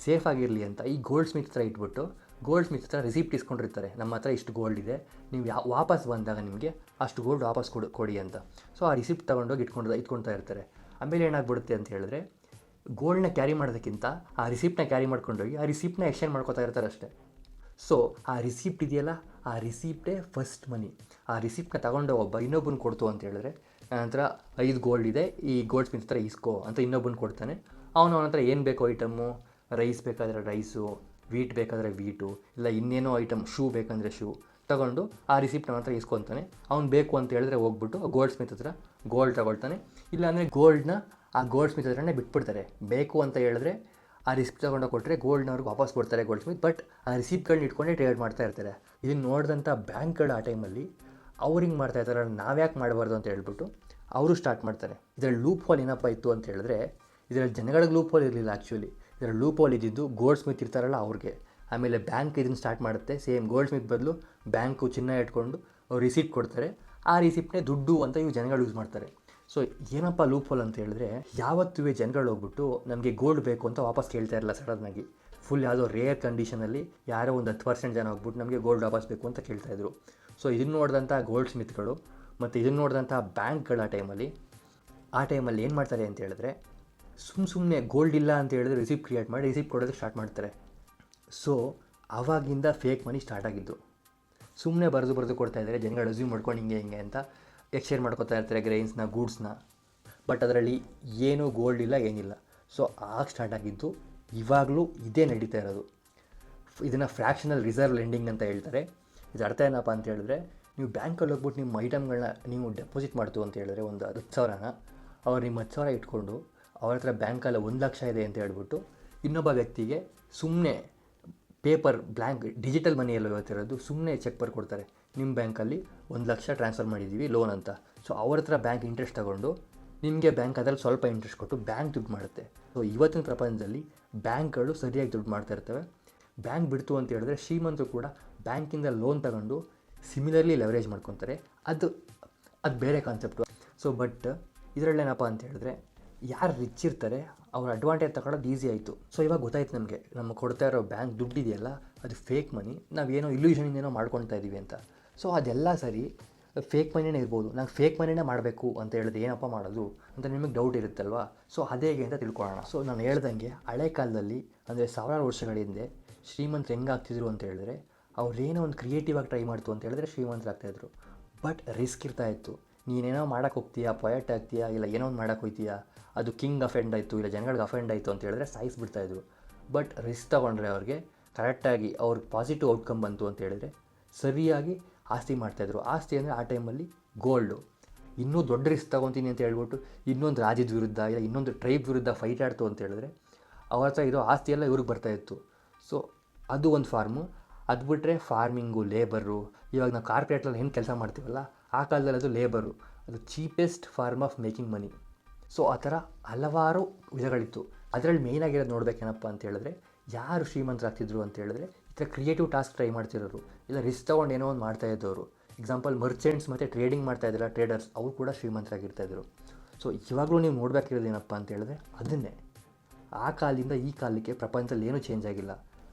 ಸೇಫ್ ಆಗಿರಲಿ ಅಂತ ಈ ಗೋಲ್ಡ್ ಸ್ಮಿತ್ ಹತ್ರ ಇಟ್ಬಿಟ್ಟು ಗೋಲ್ಡ್ ಸ್ಮಿತ್ ಹತ್ರ ರಿಸಿಪ್ಟ್ ಇಸ್ಕೊಂಡಿರ್ತಾರೆ. ನಮ್ಮ ಹತ್ರ ಇಷ್ಟು ಗೋಲ್ಡ್ ಇದೆ, ನೀವು ವಾಪಸ್ ಬಂದಾಗ ನಿಮಗೆ ಅಷ್ಟು ಗೋಲ್ಡ್ ವಾಪಸ್ ಕೊಡಿ ಅಂತ. ಸೊ ಆ ರಿಸಿಪ್ಟ್ ತೊಗೊಂಡೋಗಿ ಇಟ್ಕೊಳ್ತಾ ಇರ್ತಾರೆ. ಆಮೇಲೆ ಏನಾಗ್ಬಿಡುತ್ತೆ ಅಂತ ಹೇಳಿದ್ರೆ ಗೋಲ್ಡ್ನ ಕ್ಯಾರಿ ಮಾಡೋದಕ್ಕಿಂತ ಆ ರಿಸಿಪ್ಟ್ನ ಕ್ಯಾರಿ ಮಾಡ್ಕೊಂಡೋಗಿ ಆ ರಿಸಿಪ್ಟ್ನ ಎಕ್ಸ್ಚೇಂಜ್ ಮಾಡ್ಕೊತಾ ಇರ್ತಾರೆ ಅಷ್ಟೇ. ಸೊ ಆ ರಿಸಿಪ್ಟ್ ಇದೆಯಲ್ಲ, ಆ ರಿಸಿಪ್ಟೇ ಫಸ್ಟ್ ಮನಿ. ಆ ರಿಸಿಪ್ಟ್ನ ತಗೊಂಡು ಒಬ್ಬ ಇನ್ನೊಬ್ಬನ ಕೊಡ್ತು ಅಂತ ಹೇಳಿದ್ರೆ ನನ್ನ ಹತ್ರ 5 ಗೋಲ್ಡ್ ಇದೆ, ಈ ಗೋಲ್ಡ್ ಸ್ಮಿತ್ ಹತ್ರ ಇಸ್ಕೋ ಅಂತ ಇನ್ನೊಬ್ಬನ ಕೊಡ್ತಾನೆ. ಅವನ ಹತ್ರ ಏನು ಬೇಕೋ ಐಟಮ್ಮು, ರೈಸ್ ಬೇಕಾದರೆ ರೈಸು, ವೀಟ್ ಬೇಕಾದರೆ ವೀಟು, ಇಲ್ಲ ಇನ್ನೇನೋ ಐಟಮ್, ಶೂ ಬೇಕಂದರೆ ಶೂ ತೊಗೊಂಡು ಆ ರಿಸಿಪ್ಟ್ ಅವನ ಹತ್ರ ಇಸ್ಕೊತಾನೆ. ಅವ್ನು ಬೇಕು ಅಂತ ಹೇಳಿದ್ರೆ ಹೋಗ್ಬಿಟ್ಟು ಗೋಲ್ಡ್ ಸ್ಮಿತ್ ಹತ್ರ ಗೋಲ್ಡ್ ತಗೊಳ್ತಾನೆ. ಇಲ್ಲಾಂದರೆ ಗೋಲ್ಡ್ನ ಆ ಗೋಲ್ಡ್ ಸ್ಮಿತ್ ಹತ್ರನೇ ಬಿಟ್ಬಿಡ್ತಾರೆ. ಬೇಕು ಅಂತ ಹೇಳಿದ್ರೆ ಆ ರಿಸಿಪ್ಟ್ ತೊಗೊಂಡು ಕೊಟ್ಟರೆ ಗೋಲ್ಡ್ನವ್ರಿಗೆ ವಾಪಸ್ ಕೊಡ್ತಾರೆ ಗೋಲ್ಡ್ ಸ್ಮಿತ್. ಬಟ್ ಆ ರಿಸಿಪ್ಟ್ಗಳನ್ನ ಇಟ್ಕೊಂಡೇ ಟ್ರೇಡ್ ಮಾಡ್ತಾ ಇರ್ತಾರೆ. ಇದನ್ನು ನೋಡಿದಂಥ ಬ್ಯಾಂಕ್ಗಳು ಆ ಟೈಮಲ್ಲಿ ಅವ್ರು ಹಿಂಗೆ ಮಾಡ್ತಾ ಇರ್ತಾರೆ, ನಾವ್ಯಾಕೆ ಮಾಡಬಾರ್ದು ಅಂತ ಹೇಳ್ಬಿಟ್ಟು ಅವರು ಸ್ಟಾರ್ಟ್ ಮಾಡ್ತಾರೆ. ಇದರಲ್ಲಿ ಲೂಪ್ ಹೋಲ್ ಏನಪ್ಪ ಇತ್ತು ಅಂತ ಹೇಳಿದ್ರೆ ಇದರಲ್ಲಿ ಜನಗಳಿಗೆ ಲೂಪ್ ಹೋಲ್ ಇರಲಿಲ್ಲ. ಆ್ಯಕ್ಚುಲಿ ಇದರಲ್ಲಿ ಲೂಪ್ ಹೋಲ್ ಇದ್ದಿದ್ದು ಗೋಲ್ಡ್ ಸ್ಮಿತ್ ಇರ್ತಾರಲ್ಲ ಅವ್ರಿಗೆ. ಆಮೇಲೆ ಬ್ಯಾಂಕ್ ಇದನ್ನು ಸ್ಟಾರ್ಟ್ ಮಾಡುತ್ತೆ. ಸೇಮ್ ಗೋಲ್ಡ್ ಸ್ಮಿತ್ ಬದಲು ಬ್ಯಾಂಕು ಚಿನ್ನ ಇಟ್ಕೊಂಡು ಅವ್ರು ರಿಸಿಪ್ಟ್ ಕೊಡ್ತಾರೆ. ಆ ರಿಸಿಪ್ಟ್ನೇ ದುಡ್ಡು ಅಂತ ಇವು ಜನಗಳು ಯೂಸ್ ಮಾಡ್ತಾರೆ. ಸೊ ಏನಪ್ಪ ಲೂಪ್ ಹೋಲ್ ಅಂತ ಹೇಳಿದ್ರೆ ಯಾವತ್ತೂ ಜನಗಳು ಹೋಗ್ಬಿಟ್ಟು ನಮಗೆ ಗೋಲ್ಡ್ ಬೇಕು ಅಂತ ವಾಪಸ್ ಕೇಳ್ತಾ ಇರಲ್ಲ ಸಡನ್ನಾಗಿ. ಫುಲ್ ಯಾವುದೋ ರೇರ್ ಕಂಡೀಷನಲ್ಲಿ ಯಾರೋ ಒಂದು 10% ಜನ ಹೋಗ್ಬಿಟ್ಟು ನಮಗೆ ಗೋಲ್ಡ್ ವಾಪಸ್ ಬೇಕು ಅಂತ ಕೇಳ್ತಾಯಿದ್ರು. ಸೊ ಇದನ್ನು ನೋಡಿದಂಥ ಗೋಲ್ಡ್ ಸ್ಮಿತ್ಗಳು ಮತ್ತು ಇದನ್ನು ನೋಡಿದಂಥ ಬ್ಯಾಂಕ್ಗಳು ಆ ಟೈಮಲ್ಲಿ ಏನು ಮಾಡ್ತಾರೆ ಅಂತ ಹೇಳಿದ್ರೆ ಸುಮ್ಮನೆ ಗೋಲ್ಡ್ ಇಲ್ಲ ಅಂತ ಹೇಳಿದ್ರೆ ರಿಸಿಪ್ಟ್ ಕ್ರಿಯೇಟ್ ಮಾಡಿ ರಿಸಿಪ್ಟ್ ಕೊಡೋದಕ್ಕೆ ಸ್ಟಾರ್ಟ್ ಮಾಡ್ತಾರೆ. ಸೊ ಆವಾಗಿಂದ ಫೇಕ್ ಮನಿ ಸ್ಟಾರ್ಟ್ ಆಗಿದ್ದು. ಸುಮ್ಮನೆ ಬರೆದು ಕೊಡ್ತಾ ಇದ್ದಾರೆ, ಜನಗಳು ಅಸ್ಯೂಮ್ ಮಾಡ್ಕೊಂಡು ಹಿಂಗೆ ಅಂತ ಎಕ್ಸ್ಚೇಂಜ್ ಮಾಡ್ಕೊತಾ ಇರ್ತಾರೆ ಗ್ರೈನ್ಸ್ನ, ಗೂಡ್ಸ್ನ. ಬಟ್ ಅದರಲ್ಲಿ ಏನೂ ಗೋಲ್ಡ್ ಇಲ್ಲ, ಏನಿಲ್ಲ. ಸೊ ಆಗ ಸ್ಟಾರ್ಟ್ ಆಗಿದ್ದು. ಇವಾಗಲೂ ಇದೇ ನಡೀತಾ ಇರೋದು. ಇದನ್ನು ಫ್ರ್ಯಾಕ್ಷನಲ್ ರಿಸರ್ವ್ ಲೆಂಡಿಂಗ್ ಅಂತ ಹೇಳ್ತಾರೆ. ಇದು ಅರ್ಥ ಏನಪ್ಪ ಅಂತ ಹೇಳಿದ್ರೆ ನೀವು ಬ್ಯಾಂಕಲ್ಲಿ ಹೋಗ್ಬಿಟ್ಟು ನಿಮ್ಮ ಐಟಮ್ಗಳನ್ನ ನೀವು ಡೆಪಾಸಿಟ್ ಮಾಡ್ತು ಅಂತ ಹೇಳಿದ್ರೆ ಒಂದು 10,000ನ ಅವ್ರು ನಿಮ್ಮ 10,000 ಇಟ್ಕೊಂಡು ಅವ್ರ ಹತ್ರ ಬ್ಯಾಂಕಲ್ಲಿ 1,00,000 ಇದೆ ಅಂತ ಹೇಳ್ಬಿಟ್ಟು ಇನ್ನೊಬ್ಬ ವ್ಯಕ್ತಿಗೆ ಸುಮ್ಮನೆ ಪೇಪರ್ ಬ್ಲ್ಯಾಂಕ್ ಡಿಜಿಟಲ್ ಮನಿಯಲ್ಲಿ ಇವತ್ತಿರೋದು ಸುಮ್ಮನೆ ಚೆಕ್ ಬರ್ಕೊಡ್ತಾರೆ, ನಿಮ್ಮ ಬ್ಯಾಂಕಲ್ಲಿ 1,00,000 ಟ್ರಾನ್ಸ್ಫರ್ ಮಾಡಿದ್ದೀವಿ ಲೋನ್ ಅಂತ. ಸೊ ಅವ್ರ ಹತ್ರ ಬ್ಯಾಂಕ್ ಇಂಟ್ರೆಸ್ಟ್ ತೊಗೊಂಡು ನಿಮಗೆ ಬ್ಯಾಂಕ್ ಅದರಲ್ಲಿ ಸ್ವಲ್ಪ ಇಂಟ್ರೆಸ್ಟ್ ಕೊಟ್ಟು ಬ್ಯಾಂಕ್ ದುಡ್ಡು ಮಾಡುತ್ತೆ. ಸೊ ಇವತ್ತಿನ ಪ್ರಪಂಚದಲ್ಲಿ ಬ್ಯಾಂಕ್ಗಳು ಸರಿಯಾಗಿ ದುಡ್ಡು ಮಾಡ್ತಾ ಇರ್ತವೆ. ಬ್ಯಾಂಕ್ ಬಿಡ್ತು ಅಂತ ಹೇಳಿದ್ರೆ ಶ್ರೀಮಂತರು ಕೂಡ ಬ್ಯಾಂಕಿಂದ ಲೋನ್ ತಗೊಂಡು ಸಿಮಿಲರ್ಲಿ ಲೆವರೇಜ್ ಮಾಡ್ಕೊತಾರೆ. ಅದು ಬೇರೆ ಕಾನ್ಸೆಪ್ಟು. ಸೊ ಬಟ್ ಇದರಲ್ಲೇನಪ್ಪ ಅಂತ ಹೇಳಿದ್ರೆ ಯಾರು ರಿಚ್ ಇರ್ತಾರೆ ಅವ್ರ ಅಡ್ವಾಂಟೇಜ್ ತಗೊಳ್ಳೋದು ಈಸಿ ಆಯಿತು. ಸೊ ಇವಾಗ ಗೊತ್ತಾಯ್ತು ನಮಗೆ ಕೊಡ್ತಾ ಇರೋ ಬ್ಯಾಂಕ್ ದುಡ್ಡಿದೆಯಲ್ಲ ಅದು ಫೇಕ್ ಮನಿ, ನಾವೇನೋ ಇಲ್ಯೂಷನಿಂದೇನೋ ಮಾಡ್ಕೊಳ್ತಾ ಇದ್ದೀವಿ ಅಂತ. ಸೊ ಅದೆಲ್ಲ ಸರಿ, ಫೇಕ್ ಮನಿನೇ ಇರ್ಬೋದು. ನಾನು ಫೇಕ್ ಮನಿನೇ ಮಾಡಬೇಕು ಅಂತ ಹೇಳಿದ್ರೆ ಏನಪ್ಪ ಮಾಡೋದು ಅಂತ ನಿಮಗೆ ಡೌಟ್ ಇರುತ್ತಲ್ವಾ. ಸೊ ಅದೇ ಹೇಗೆ ಅಂತ ತಿಳ್ಕೊಳ್ಳೋಣ. ಸೊ ನಾನು ಹೇಳ್ದಂಗೆ ಹಳೆ ಕಾಲದಲ್ಲಿ ಅಂದರೆ 1000 ವರ್ಷಗಳ ಹಿಂದೆ ಶ್ರೀಮಂತರು ಹೆಂಗಾಗ್ತಿದ್ರು ಅಂತ ಹೇಳಿದ್ರೆ ಅವ್ರೇನೋ ಒಂದು ಕ್ರಿಯೇಟಿವ್ ಆಗಿ ಟ್ರೈ ಮಾಡ್ತು ಅಂತ ಹೇಳಿದ್ರೆ ಶ್ರೀಮಂತರಾಗ್ತಾಯಿದ್ರು. ಬಟ್ ರಿಸ್ಕ್ ಇರ್ತಾಯಿತ್ತು. ನೀನೇನೋ ಮಾಡೋಕ್ಕೆ ಹೋಗ್ತೀಯಾ, ಪೊಯೆಟ್ ಆಗ್ತೀಯಾ, ಇಲ್ಲ ಏನೋ ಒಂದು ಮಾಡೋಕ್ಕೆ ಹೋಗ್ತೀಯಾ, ಅದು ಕಿಂಗ್ ಅಫೆಂಡ್ ಆಯಿತು, ಇಲ್ಲ ಜನಗಳಿಗೆ ಅಫೆಂಡ್ ಆಯಿತು ಅಂತ ಹೇಳಿದ್ರೆ ಸಾಯಿಸ್ಬಿಡ್ತಾಯಿದ್ರು. ಬಟ್ ರಿಸ್ಕ್ ತೊಗೊಂಡ್ರೆ ಅವ್ರಿಗೆ ಕರೆಕ್ಟಾಗಿ ಅವ್ರಿಗೆ ಪಾಸಿಟಿವ್ ಔಟ್ಕಮ್ ಬಂತು ಅಂತ ಹೇಳಿದ್ರೆ ಸರಿಯಾಗಿ ಆಸ್ತಿ ಮಾಡ್ತಾಯಿದ್ರು. ಆಸ್ತಿ ಅಂದರೆ ಆ ಟೈಮಲ್ಲಿ ಗೋಲ್ಡು. ಇನ್ನೂ ದೊಡ್ಡ ರಿಸ್ಕ್ ತೊಗೊತೀನಿ ಅಂತ ಹೇಳ್ಬಿಟ್ಟು ಇನ್ನೊಂದು ರಾಜ್ಯದ ವಿರುದ್ಧ ಇಲ್ಲ ಇನ್ನೊಂದು ಟ್ರೈಬ್ ವಿರುದ್ಧ ಫೈಟ್ ಆಡ್ತು ಅಂತ ಹೇಳಿದ್ರೆ ಅವ್ರ ಹತ್ರ ಇರೋ ಆಸ್ತಿ ಎಲ್ಲ ಇವ್ರಿಗೆ ಬರ್ತಾಯಿತ್ತು. ಸೊ ಅದು ಒಂದು ಫಾರ್ಮು. ಅದು ಬಿಟ್ಟರೆ ಫಾರ್ಮಿಂಗು, ಲೇಬರು, ಇವಾಗ ನಾವು ಕಾರ್ಪೊರೇಟ್ರಲ್ಲಿ ಏನು ಕೆಲಸ ಮಾಡ್ತೀವಲ್ಲ ಆ ಕಾಲದಲ್ಲಿ ಅದು ಲೇಬರು, ಅದು cheapest form of making money. So ಆ ಥರ ಹಲವಾರು ವಿಧಗಳಿತ್ತು. ಅದರಲ್ಲಿ ಮೇಯ್ನಾಗಿರೋದು ನೋಡಬೇಕೇನಪ್ಪ ಅಂತ ಹೇಳಿದ್ರೆ ಯಾರು ಶ್ರೀಮಂತರಾಗ್ತಿದ್ರು ಅಂತ ಹೇಳಿದ್ರೆ ಈ ಥರ ಕ್ರಿಯೇಟಿವ್ ಟಾಸ್ಕ್ ಟ್ರೈ ಮಾಡ್ತಿರೋರು, ಇಲ್ಲ ರಿಸ್ಕ್ ತೊಗೊಂಡು ಏನೋ ಒಂದು ಮಾಡ್ತಾಯಿದ್ದವರು. ಎಕ್ಸಾಂಪಲ್ ಮರ್ಚೆಂಟ್ಸ್ ಮತ್ತು ಟ್ರೇಡಿಂಗ್ ಮಾಡ್ತಾಯಿದ್ರಲ್ಲ ಟ್ರೇಡರ್ಸ್, ಅವರು ಕೂಡ ಶ್ರೀಮಂತರಾಗಿರ್ತಾಯಿದ್ರು. ಸೊ ಇವಾಗಲೂ ನೀವು ನೋಡಬೇಕಿರೋದು ಏನಪ್ಪ ಅಂತ ಹೇಳಿದ್ರೆ ಅದನ್ನೇ. ಆ ಕಾಲದಿಂದ ಈ ಕಾಲಕ್ಕೆ ಪ್ರಪಂಚದಲ್ಲಿ ಏನೂ ಚೇಂಜ್ ಆಗಿಲ್ಲ.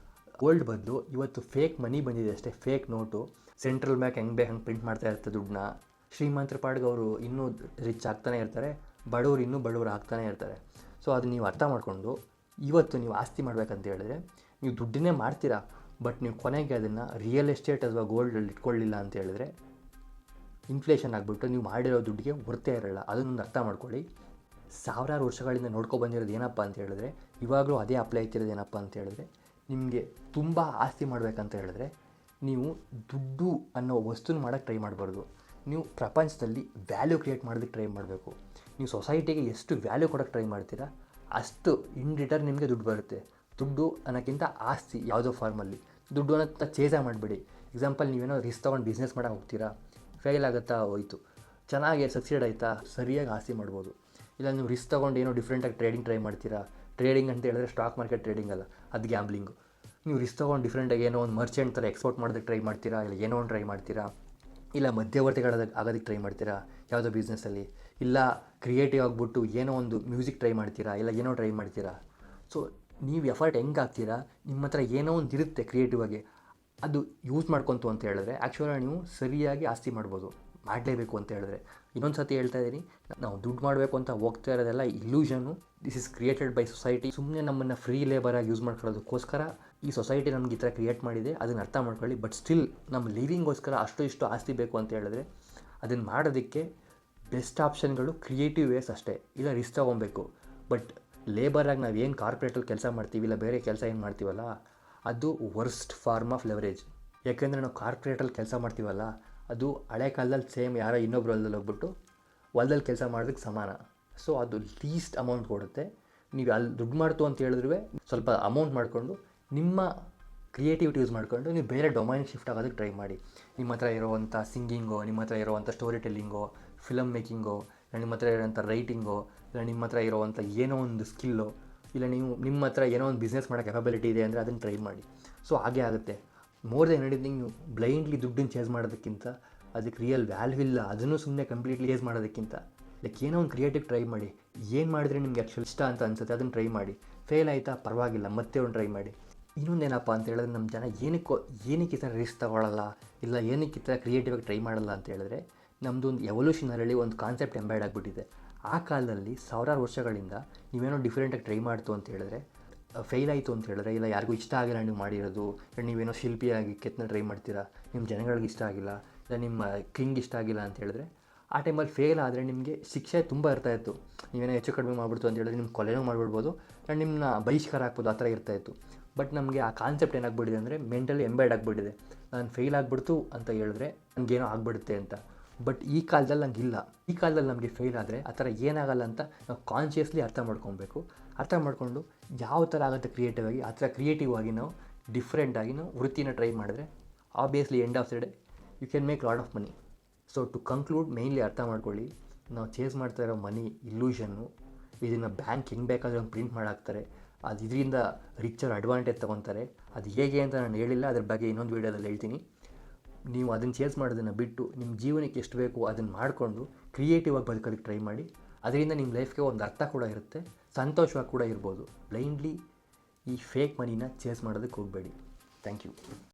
ಗೋಲ್ಡ್ ಬದಲು ಇವತ್ತು ಫೇಕ್ ಮನಿ ಬಂದಿದೆ ಅಷ್ಟೇ, ಫೇಕ್ ನೋಟು. ಸೆಂಟ್ರಲ್ ಬ್ಯಾಂಕ್ ಹೆಂಗೆ ಬೇಕು ಹಂಗೆ ಪ್ರಿಂಟ್ ಮಾಡ್ತಾ ಇರ್ತಾರೆ ದುಡ್ಡನ್ನ. ಶ್ರೀಮಂತರ ಪಾಡ್ಗೆ ಅವರು ಇನ್ನೂ ರಿಚ್ ಆಗ್ತಾನೆ ಇರ್ತಾರೆ, ಬಡವರು ಇನ್ನೂ ಬಡವರು ಆಗ್ತಾನೆ ಇರ್ತಾರೆ. ಸೊ ಅದು ನೀವು ಅರ್ಥ ಮಾಡಿಕೊಂಡು ಇವತ್ತು ನೀವು ಆಸ್ತಿ ಮಾಡಬೇಕಂತ ಹೇಳಿದ್ರೆ ನೀವು ದುಡ್ಡನ್ನೇ ಮಾಡ್ತೀರಾ, ಬಟ್ ನೀವು ಕೊನೆಗೆ ಅದನ್ನು ರಿಯಲ್ ಎಸ್ಟೇಟ್ ಅಥವಾ ಗೋಲ್ಡಲ್ಲಿ ಇಟ್ಕೊಳ್ಳಿಲ್ಲ ಅಂತ ಹೇಳಿದ್ರೆ ಇನ್ಫ್ಲೇಷನ್ ಆಗಿಬಿಟ್ಟು ನೀವು ಮಾಡಿರೋ ದುಡ್ಡಿಗೆ ಹೊರತೇ ಇರೋಲ್ಲ. ಅದನ್ನೊಂದು ಅರ್ಥ ಮಾಡ್ಕೊಳ್ಳಿ. ಸಾವಿರಾರು ವರ್ಷಗಳಿಂದ ನೋಡ್ಕೊಬಂದಿರೋದು ಏನಪ್ಪ ಅಂತ ಹೇಳಿದ್ರೆ ಇವಾಗಲೂ ಅದೇ ಅಪ್ಲೈ ಆಗ್ತಿರೋದು ಏನಪ್ಪ ಅಂತ ಹೇಳಿದ್ರೆ ನಿಮಗೆ ತುಂಬ ಆಸ್ತಿ ಮಾಡಬೇಕಂತ ಹೇಳಿದ್ರೆ ನೀವು ದುಡ್ಡು ಅನ್ನೋ ವಸ್ತುನ ಮಾಡೋಕ್ಕೆ ಟ್ರೈ ಮಾಡಬಾರ್ದು. ನೀವು ಪ್ರಪಂಚದಲ್ಲಿ ವ್ಯಾಲ್ಯೂ ಕ್ರಿಯೇಟ್ ಮಾಡೋದಕ್ಕೆ ಟ್ರೈ ಮಾಡಬೇಕು. ನೀವು ಸೊಸೈಟಿಗೆ ಎಷ್ಟು ವ್ಯಾಲ್ಯೂ ಕೊಡೋಕ್ಕೆ ಟ್ರೈ ಮಾಡ್ತೀರಾ ಅಷ್ಟು ಇನ್ ರಿಟರ್ನ್ ನಿಮಗೆ ದುಡ್ಡು ಬರುತ್ತೆ. ದುಡ್ಡು ಅನ್ನೋಕ್ಕಿಂತ ಆಸ್ತಿ ಯಾವುದೋ ಫಾರ್ಮಲ್ಲಿ ದುಡ್ಡು ಅನ್ನೋಂಥ ಚೇಜ ಮಾಡಬೇಡಿ. ಎಕ್ಸಾಂಪಲ್ ನೀವೇನೋ ರಿಸ್ಕ್ ತೊಗೊಂಡು ಬಿಸ್ನೆಸ್ ಮಾಡೋಕೆ ಹೋಗ್ತೀರಾ, ಫೇಲ್ ಆಗುತ್ತಾ, ಹೋಯ್ತು. ಚೆನ್ನಾಗಿ ಸಕ್ಸೀಡ್ ಆಯಿತಾ, ಸರಿಯಾಗಿ ಆಸ್ತಿ ಮಾಡ್ಬೋದು. ಇಲ್ಲ ನೀವು ರಿಸ್ಕ್ ತೊಗೊಂಡು ಏನೋ ಡಿಫ್ರೆಂಟಾಗಿ ಟ್ರೇಡಿಂಗ್ ಟ್ರೈ ಮಾಡ್ತೀರಾ. ಟ್ರೇಡಿಂಗ್ ಅಂತ ಹೇಳಿದ್ರೆ ಸ್ಟಾಕ್ ಮಾರ್ಕೆಟ್ ಟ್ರೇಡಿಂಗ್ ಅಲ್ಲ, ಅದು ಗ್ಯಾಂಬ್ಲಿಂಗು. ನೀವು ರಿಸ್ಕ್ ತೊಗೊಂಡು ಡಿಫ್ರೆಂಟಾಗಿ ಏನೋ ಒಂದು ಮರ್ಚೆಂಟ್ ಥರ ಎಕ್ಸ್ಪೋರ್ಟ್ ಮಾಡೋದಕ್ಕೆ ಟ್ರೈ ಮಾಡ್ತೀರಾ, ಇಲ್ಲ ಏನೋ ಒಂದು ಟ್ರೈ ಮಾಡ್ತೀರಾ, ಇಲ್ಲ ಆಗೋದಕ್ಕೆ ಟ್ರೈ ಮಾಡ್ತೀರಾ ಯಾವುದೋ ಬಿಸ್ನೆಸ್ಸಲ್ಲಿ, ಇಲ್ಲ ಕ್ರಿಯೇಟಿವ್ ಆಗಿಬಿಟ್ಟು ಏನೋ ಒಂದು ಮ್ಯೂಸಿಕ್ ಟ್ರೈ ಮಾಡ್ತೀರಾ, ಇಲ್ಲ ಏನೋ ಟ್ರೈ ಮಾಡ್ತೀರಾ. ಸೊ ನೀವು ಎಫರ್ಟ್ ಹೆಂಗೆ ಹಾಕ್ತೀರಾ, ನಿಮ್ಮ ಹತ್ರ ಏನೋ ಒಂದು ಇರುತ್ತೆ ಕ್ರಿಯೇಟಿವ್ ಆಗಿ, ಅದು ಯೂಸ್ ಮಾಡ್ಕೊತು ಅಂತ ಹೇಳಿದ್ರೆ ಆ್ಯಕ್ಚುಲಾಗಿ ನೀವು ಸರಿಯಾಗಿ ಆಸ್ತಿ ಮಾಡ್ಬೋದು. ಮಾಡಲೇಬೇಕು ಅಂತ ಹೇಳಿದ್ರೆ ಇನ್ನೊಂದು ಸತಿ ಹೇಳ್ತಾ ಇದ್ದೀನಿ, ನಾವು ದುಡ್ಡು ಮಾಡಬೇಕು ಅಂತ ಹೋಗ್ತಾ ಇರೋದೆಲ್ಲ illusion. This is created by society. ಸುಮ್ಮನೆ ನಮ್ಮನ್ನು ಫ್ರೀ ಲೇಬರಾಗಿ ಯೂಸ್ ಮಾಡ್ಕೊಳ್ಳೋದಕ್ಕೋಸ್ಕರ ಈ ಸೊಸೈಟಿ ನಮ್ಗೆ ಈ ಥರ ಕ್ರಿಯೇಟ್ ಮಾಡಿದೆ, ಅದನ್ನು ಅರ್ಥ ಮಾಡ್ಕೊಳ್ಳಿ. ಬಟ್ ಸ್ಟಿಲ್ ನಮ್ಮ ಲಿವಿಂಗೋಸ್ಕರ ಅಷ್ಟು ಇಷ್ಟು ಆಸ್ತಿ ಬೇಕು ಅಂತ ಹೇಳಿದ್ರೆ ಅದನ್ನು ಮಾಡೋದಕ್ಕೆ ಬೆಸ್ಟ್ ಆಪ್ಷನ್ಗಳು ಕ್ರಿಯೇಟಿವ್ ವೇಸ್ ಅಷ್ಟೇ, ಇಲ್ಲ ರಿಸ್ಕ್ ತೊಗೊಬೇಕು. ಬಟ್ ಲೇಬರಾಗಿ ನಾವು ಏನು ಕಾರ್ಪೊರೇಟಲ್ಲಿ ಕೆಲಸ ಮಾಡ್ತೀವಿ, ಇಲ್ಲ ಬೇರೆ ಕೆಲಸ ಏನು ಮಾಡ್ತೀವಲ್ಲ ಅದು ವರ್ಸ್ಟ್ ಫಾರ್ಮ್ ಆಫ್ ಲೆವರೇಜ್. ಯಾಕೆಂದರೆ ನಾವು ಕಾರ್ಪೊರೇಟಲ್ಲಿ ಕೆಲಸ ಮಾಡ್ತೀವಲ್ಲ ಅದು ಹಳೆ ಕಾಲದಲ್ಲಿ ಸೇಮ್ ಯಾರೋ ಇನ್ನೊಬ್ರು ಹೊಲದಲ್ಲಿ ಹೋಗ್ಬಿಟ್ಟು ಹೊಲದಲ್ಲಿ ಕೆಲಸ ಮಾಡೋದಕ್ಕೆ ಸಮಾನ. ಸೊ ಅದು ಲೀಸ್ಟ್ ಅಮೌಂಟ್ ಕೊಡುತ್ತೆ. ನೀವು ಅಲ್ಲಿ ದುಡ್ಡು ಮಾಡ್ತು ಅಂತ ಹೇಳಿದ್ರೂ ಸ್ವಲ್ಪ ಅಮೌಂಟ್ ಮಾಡಿಕೊಂಡು ನಿಮ್ಮ ಕ್ರಿಯೇಟಿವಿಟಿ ಯೂಸ್ ಮಾಡಿಕೊಂಡು ನೀವು ಬೇರೆ ಡೊಮೈನ್ಗೆ ಶಿಫ್ಟ್ ಆಗೋದಕ್ಕೆ ಟ್ರೈ ಮಾಡಿ. ನಿಮ್ಮ ಹತ್ರ ಇರೋವಂಥ ಸಿಂಗಿಂಗೋ, ನಿಮ್ಮ ಹತ್ರ ಇರೋವಂಥ ಸ್ಟೋರಿ ಟೆಲ್ಲಿಂಗೋ, ಫಿಲಮ್ ಮೇಕಿಂಗೋ, ಇಲ್ಲ ನಿಮ್ಮ ಹತ್ರ ಇರೋವಂಥ ರೈಟಿಂಗೋ, ಇಲ್ಲ ನಿಮ್ಮ ಹತ್ರ ಇರೋವಂಥ ಏನೋ ಒಂದು ಸ್ಕಿಲ್ಲೋ, ಇಲ್ಲ ನಿಮ್ಮ ಹತ್ರ ಏನೋ ಒಂದು ಬಿಸ್ನೆಸ್ ಮಾಡೋ ಕೆಪಬಿಲಿಟಿ ಇದೆ ಅಂದರೆ ಅದನ್ನು ಟ್ರೈ ಮಾಡಿ. ಸೊ ಹಾಗೇ ಆಗುತ್ತೆ. ಮೋರ್ ದೆನ್ ಎನಿಥಿಂಗ್ ನೀವು ಬ್ಲೈಂಡ್ಲಿ ದುಡ್ಡನ್ನು ಚೇಸ್ ಮಾಡೋದಕ್ಕಿಂತ, ಅದಕ್ಕೆ ರಿಯಲ್ ವ್ಯಾಲ್ಯೂ ಇಲ್ಲ ಅದನ್ನು ಸುಮ್ಮನೆ ಕಂಪ್ಲೀಟ್ಲಿ ಚೇಸ್ ಮಾಡೋದಕ್ಕಿಂತ ಲೈಕ್ ಏನೋ ಒಂದು ಕ್ರಿಯೇಟಿವ್ ಟ್ರೈ ಮಾಡಿ. ಏನು ಮಾಡಿದ್ರೆ ನಿಮಗೆ ಆ್ಯಕ್ಚುಲಿ ಇಷ್ಟ ಅಂತ ಅನಿಸುತ್ತೆ ಅದನ್ನು ಟ್ರೈ ಮಾಡಿ. ಫೇಲ್ ಆಯಿತಾ ಪರವಾಗಿಲ್ಲ, ಮತ್ತೆ ಒಂದು ಟ್ರೈ ಮಾಡಿ. ಇನ್ನೊಂದೇನಪ್ಪ ಅಂತ ಹೇಳಿದ್ರೆ ನಮ್ಮ ಜನ ಏನಕ್ಕೆ ಈ ಥರ ರಿಸ್ಕ್ ತೊಗೊಳ್ಳಲ್ಲ, ಇಲ್ಲ ಏನಕ್ಕೆ ಈ ಥರ ಕ್ರಿಯೇಟಿವಾಗಿ ಟ್ರೈ ಮಾಡಲ್ಲ ಅಂತ ಹೇಳಿದ್ರೆ ನಮ್ಮದು ಒಂದು ಎವಲ್ಯೂಷನರಲ್ಲಿ ಒಂದು ಕಾನ್ಸೆಪ್ಟ್ ಎಂಬೈಡ್ ಆಗಿಬಿಟ್ಟಿದೆ. ಆ ಕಾಲದಲ್ಲಿ ಸಾವಿರಾರು ವರ್ಷಗಳಿಂದ ನೀವೇನೋ ಡಿಫ್ರೆಂಟಾಗಿ ಟ್ರೈ ಮಾಡ್ತು ಅಂತ ಹೇಳಿದ್ರೆ ಫೇಲ್ ಆಯಿತು ಅಂತ ಹೇಳಿದ್ರೆ, ಇಲ್ಲ ಯಾರಿಗೂ ಇಷ್ಟ ಆಗಿಲ್ಲ ನೀವು ಮಾಡಿರೋದು, ಇಲ್ಲ ನೀವೇನೋ ಶಿಲ್ಪಿಯಾಗಿ ಕೆತ್ತನೆ ಟ್ರೈ ಮಾಡ್ತೀರಾ, ನಿಮ್ಮ ಜನಗಳಿಗೆ ಇಷ್ಟ ಆಗಿಲ್ಲ, ಇಲ್ಲ ನಿಮ್ಮ ಕಿಂಗ್ ಇಷ್ಟ ಆಗಿಲ್ಲ ಅಂತ ಹೇಳಿದ್ರೆ ಆ ಟೈಮಲ್ಲಿ ಫೇಲ್ ಆದರೆ ನಿಮಗೆ ಶಿಕ್ಷೆ ತುಂಬ ಇರ್ತಾಯಿತ್ತು. ನೀವೇನೋ ಹೆಚ್ಚು ಕಡಿಮೆ ಮಾಡಿಬಿಡ್ತು ಅಂತ ಹೇಳಿದ್ರೆ ನಿಮ್ಮ ಕೊಲೆನೂ ಮಾಡಿಬಿಡ್ಬೋದು, ಇಲ್ಲ ನಿಮ್ಮನ್ನ ಬಹಿಷ್ಕಾರ ಹಾಕ್ಬೋದು, ಆ ಥರ ಇರ್ತಾಯಿತ್ತು. ಬಟ್ ನಮಗೆ ಆ ಕಾನ್ಸೆಪ್ಟ್ ಏನಾಗ್ಬಿಟ್ಟಿದೆ ಅಂದರೆ ಮೆಂಟಲಿ ಎಂಬೈಡ್ ಆಗಿಬಿಟ್ಟಿದೆ. ನಾನು ಫೇಲ್ ಆಗಿಬಿಡ್ತು ಅಂತ ಹೇಳಿದ್ರೆ ನನಗೇನೋ ಆಗಿಬಿಡುತ್ತೆ ಅಂತ. ಬಟ್ ಈ ಕಾಲದಲ್ಲಿ ಹಂಗಿಲ್ಲ. ಈ ಕಾಲದಲ್ಲಿ ನಮಗೆ ಫೇಲ್ ಆದರೆ ಆ ಥರ ಏನಾಗಲ್ಲ ಅಂತ ನಾವು ಕಾನ್ಷಿಯಸ್ಲಿ ಅರ್ಥ ಮಾಡ್ಕೊಬೇಕು. ಅರ್ಥ ಮಾಡಿಕೊಂಡು ಯಾವ ಥರ ಆಗುತ್ತೆ ಕ್ರಿಯೇಟಿವ್ ಆಗಿ, ಆ ಥರ ಕ್ರಿಯೇಟಿವ್ ಆಗಿ ನಾವು ಡಿಫ್ರೆಂಟಾಗಿ ನಾವು ವೃತ್ತಿನ ಟ್ರೈ ಮಾಡಿದ್ರೆ obviously end of the day you can make lot of money. So to conclude mainly ಅರ್ಥ ಮಾಡ್ಕೊಳ್ಳಿ, ನಾವು ಚೇಸ್ ಮಾಡ್ತಾ ಇರೋ ಮನಿ ಇಲ್ಯೂಷನ್ನು. ಇದನ್ನು ಬ್ಯಾಂಕ್ ಹೆಂಗೆ ಬೇಕಾದರೂ ಹಂಗೆ ಪ್ರಿಂಟ್ ಮಾಡಾಕ್ತಾರೆ, ಅದು ಇದರಿಂದ ರಿಚರ್ ಅಡ್ವಾಂಟೇಜ್ ತೊಗೊತಾರೆ. ಅದು ಹೇಗೆ ಅಂತ ನಾನು ಹೇಳಿಲ್ಲ, ಅದ್ರ ಬಗ್ಗೆ ಇನ್ನೊಂದು ವೀಡಿಯೋದಲ್ಲಿ ಹೇಳ್ತೀನಿ. ನೀವು ಅದನ್ನು ಚೇಸ್ ಮಾಡೋದನ್ನು ಬಿಟ್ಟು ನಿಮ್ಮ ಜೀವನಕ್ಕೆ ಎಷ್ಟು ಬೇಕು ಅದನ್ನು ಮಾಡಿಕೊಂಡು ಕ್ರಿಯೇಟಿವ್ ಆಗಿ ಬದುಕೋದಕ್ಕೆ ಟ್ರೈ ಮಾಡಿ. ಅದರಿಂದ ನಿಮ್ಮ ಲೈಫ್ಗೆ ಒಂದು ಅರ್ಥ ಕೂಡ ಇರುತ್ತೆ, ಸಂತೋಷವಾಗಿ ಕೂಡ ಇರ್ಬೋದು. ಬ್ಲೈಂಡ್ಲಿ ಈ ಫೇಕ್ ಮನಿನ ಚೇಸ್ ಮಾಡೋದಕ್ಕೆ ಹೋಗಬೇಡಿ. Thank you.